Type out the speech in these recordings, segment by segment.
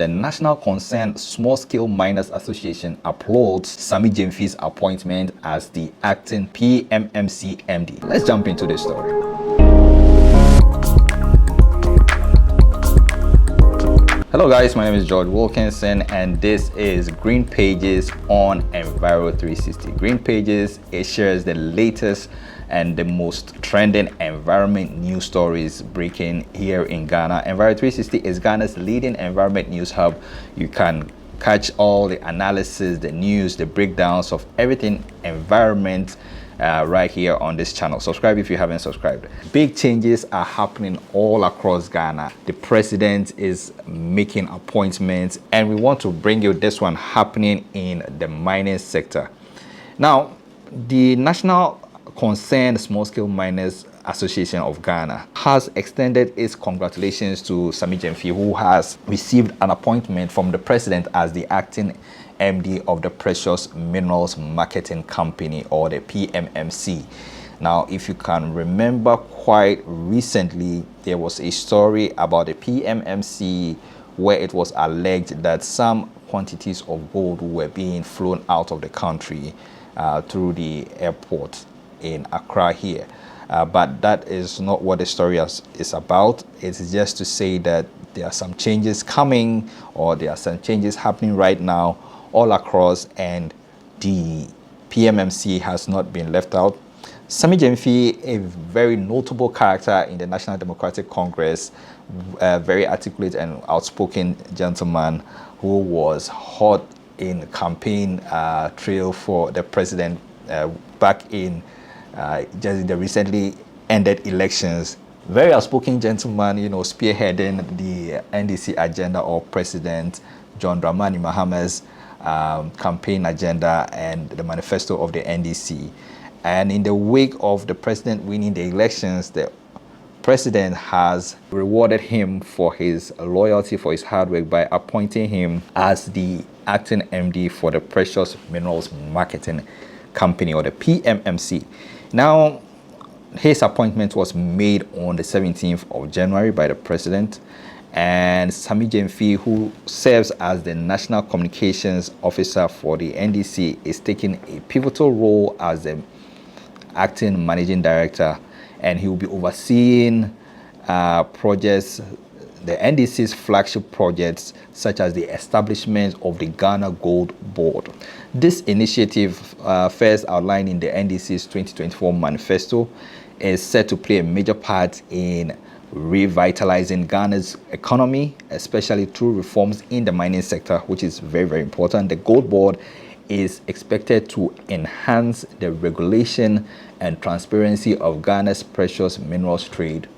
The National Concerned Small-Scale Miners Association applauds Sammy Gyamfi's appointment as the acting PMMC MD. Let's jump into the story. Hello guys, my name is George Wilkinson and this is Green Pages on Enviro 360. Green Pages, it shares the latest and the most trending environment news stories breaking here in Ghana. Enviro 360 is Ghana's leading environment news hub. You can catch all the analysis, the news, the breakdowns of everything environment right here on this channel. Subscribe if you haven't subscribed. Big changes are happening all across Ghana. The president is making appointments and we want to bring you this one happening in the mining sector. Now, the National Concerned Small-Scale Miners Association of Ghana has extended its congratulations to Sammy Gyamfi, who has received an appointment from the president as the acting MD of the Precious Minerals Marketing Company, or the PMMC. Now, if you can remember, quite recently there was a story about the PMMC where it was alleged that some quantities of gold were being flown out of the country through the airport in Accra here. But that is not what the story is about. It's just to say that there are some changes coming, or there are some changes happening right now all across, and the PMMC has not been left out. Sammy Gyamfi, a very notable character in the National Democratic Congress, a very articulate and outspoken gentleman who was hot in campaign trail for the president back in just the recently ended elections. Very outspoken gentleman, spearheading the NDC agenda of President John Dramani Mahama's campaign agenda and the manifesto of the NDC. And in the wake of the president winning the elections, the president has rewarded him for his loyalty, for his hard work, by appointing him as the acting MD for the Precious Minerals Marketing Company, or the PMMC. Now, his appointment was made on the 17th of January by the president, and Sammy Gyamfi, who serves as the National Communications Officer for the NDC, is taking a pivotal role as the acting managing director, and he will be overseeing projects, the NDC's flagship projects, such as the establishment of the Ghana Gold Board. This initiative, first outlined in the NDC's 2024 manifesto, is set to play a major part in revitalizing Ghana's economy, especially through reforms in the mining sector, which is very, very important. The Gold Board is expected to enhance the regulation and transparency of Ghana's precious minerals trade,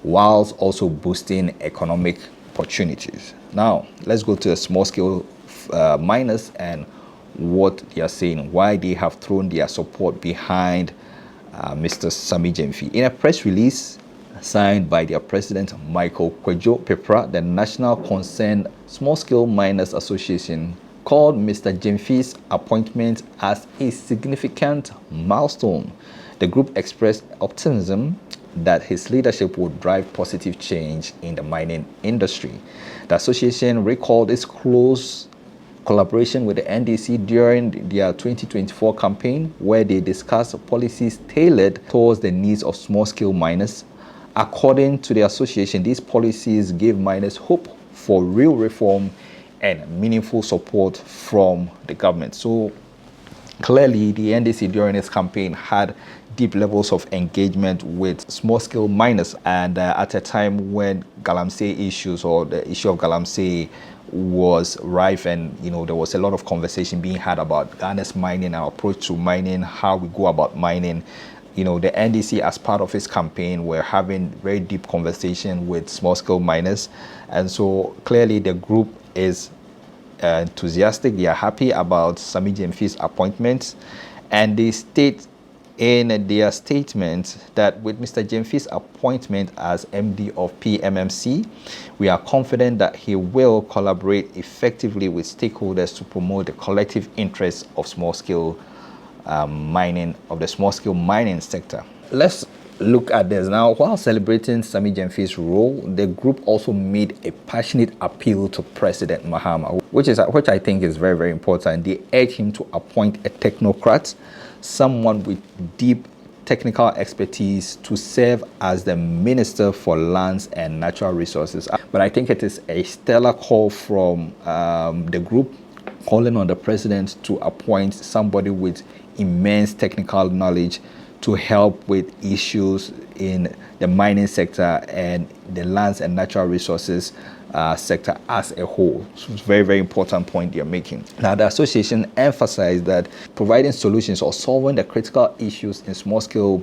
whilst also boosting economic opportunities. Now, let's go to the small-scale miners and what they are saying, why they have thrown their support behind Mr. Sammy Gyamfi. In a press release signed by their president, Kwadwo Peprah, the National Concerned Small-Scale Miners Association called Mr. Gyamfi's appointment as a significant milestone. The group expressed optimism that his leadership would drive positive change in the mining industry. The association recalled its close collaboration with the NDC during their 2024 campaign, where they discussed policies tailored towards the needs of small-scale miners. According to the association, these policies gave miners hope for real reform and meaningful support from the government. So clearly, the NDC during its campaign had deep levels of engagement with small-scale miners, and at a time when Galamsey issues, or the issue of Galamsey, was rife, and there was a lot of conversation being had about Ghana's mining, our approach to mining, how we go about mining. The NDC, as part of its campaign, were having very deep conversation with small-scale miners, and so clearly the group is enthusiastic. They are happy about Sammy Gyamfi's appointment, and they state in their statement that with Mr. Gyamfi's appointment as MD of PMMC, we are confident that he will collaborate effectively with stakeholders to promote the collective interests of small-scale mining, of the small-scale mining sector. Let's look at this. Now, while celebrating Sammy Gyamfi's role, the group also made a passionate appeal to President Mahama, which I think is very, very important. They urged him to appoint a technocrat, someone with deep technical expertise, to serve as the Minister for Lands and Natural Resources. But I think it is a stellar call from the group, calling on the president to appoint somebody with immense technical knowledge to help with issues in the mining sector and the lands and natural resources sector as a whole. So it's a very, very important point you're making. Now, the association emphasized that providing solutions or solving the critical issues in small-scale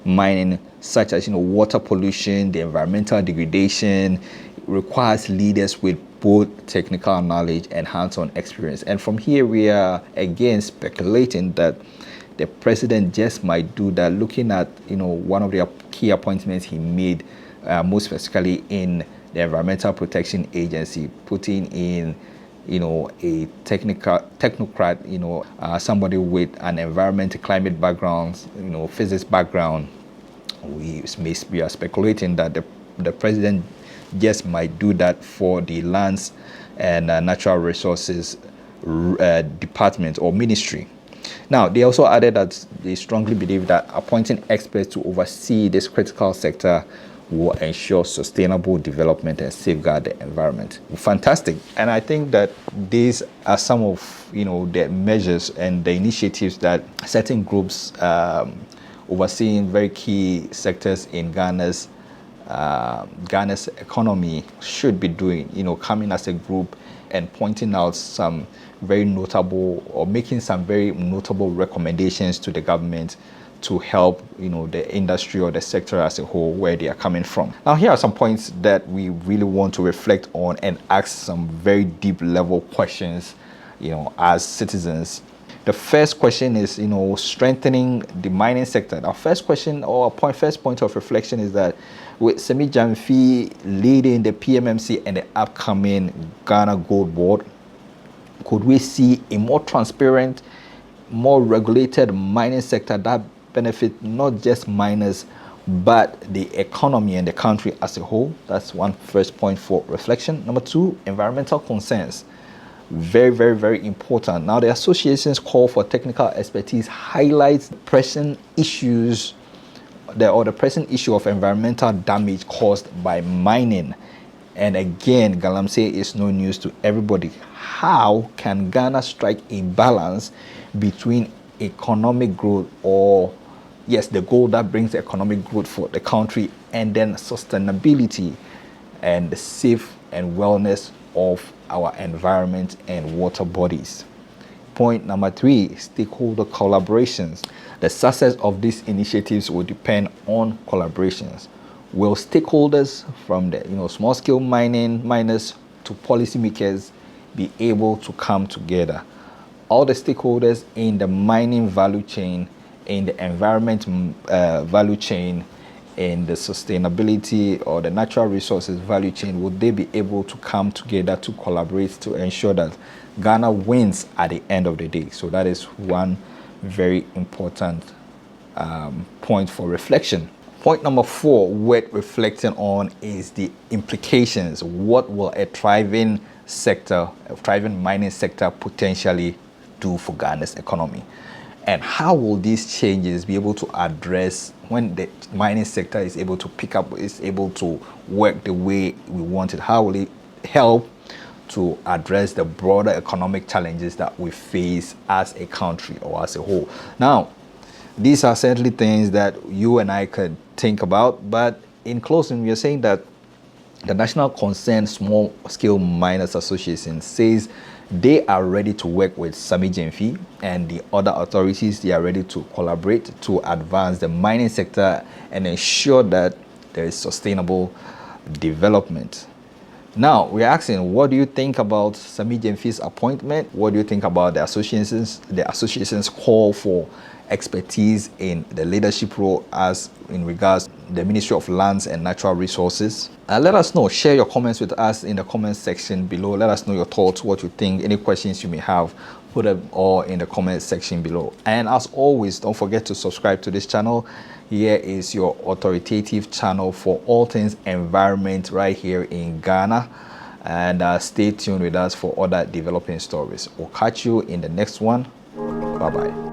mining, such as water pollution, the environmental degradation, requires leaders with both technical knowledge and hands-on experience. And from here, we are again speculating that the president just might do that, looking at one of the key appointments he made, most specifically in the Environmental Protection Agency, putting in a technocrat, somebody with an environmental climate background, physics background. We are speculating that the president just might do that for the lands and natural resources department or ministry. Now, they also added that they strongly believe that appointing experts to oversee this critical sector will ensure sustainable development and safeguard the environment. Fantastic. And I think that these are some of the measures and the initiatives that certain groups overseeing very key sectors in Ghana's economy should be doing, coming as a group and pointing out some very notable or making some very notable recommendations to the government to help the industry or the sector as a whole, where they are coming from. Now, here are some points that we really want to reflect on and ask some very deep level questions as citizens. The first question is strengthening the mining sector. Our first question or first point of reflection is that with Sammy Gyamfi leading the PMMC and the upcoming Ghana Gold Board, could we see a more transparent, more regulated mining sector that benefit not just miners but the economy and the country as a whole? That's one first point for reflection. Number two, environmental concerns. Very, very, very important. Now, the association's call for technical expertise highlights pressing issues the present issue of environmental damage caused by mining. And again, Galamsey is no news to everybody. How can Ghana strike a balance between economic growth, or yes, the goal that brings economic growth for the country, and then sustainability and the safe and wellness of our environment and water bodies? Point number three, stakeholder collaborations. The success of these initiatives will depend on collaborations. Will stakeholders from the small-scale miners to policymakers be able to come together? All the stakeholders in the mining value chain, in the environment value chain, in the sustainability or the natural resources value chain, would they be able to come together to collaborate to ensure that Ghana wins at the end of the day? So that is one very important point for reflection. Point number four, worth reflecting on, is the implications. What will a thriving mining sector potentially do for Ghana's economy? And how will these changes be able to address when the mining sector is able to pick up, is able to work the way we want it? How will it help to address the broader economic challenges that we face as a country or as a whole? Now, these are certainly things that you and I could think about, but in closing, we are saying that the National Concerned Small Scale Miners Association says they are ready to work with Sammy Gyamfi and the other authorities. They are ready to collaborate to advance the mining sector and ensure that there is sustainable development. Now, we're asking, what do you think about Sammy Gyamfi's appointment? What do you think about the association's call for expertise in the leadership role as in regards the Ministry of Lands and Natural Resources? Let us know. Share your comments with us in the comment section below. Let us know your thoughts, what you think, any questions you may have. Put them all in the comment section below. And as always, don't forget to subscribe to this channel. Here is your authoritative channel for all things environment right here in Ghana. And stay tuned with us for other developing stories. We'll catch you in the next one. Bye-bye.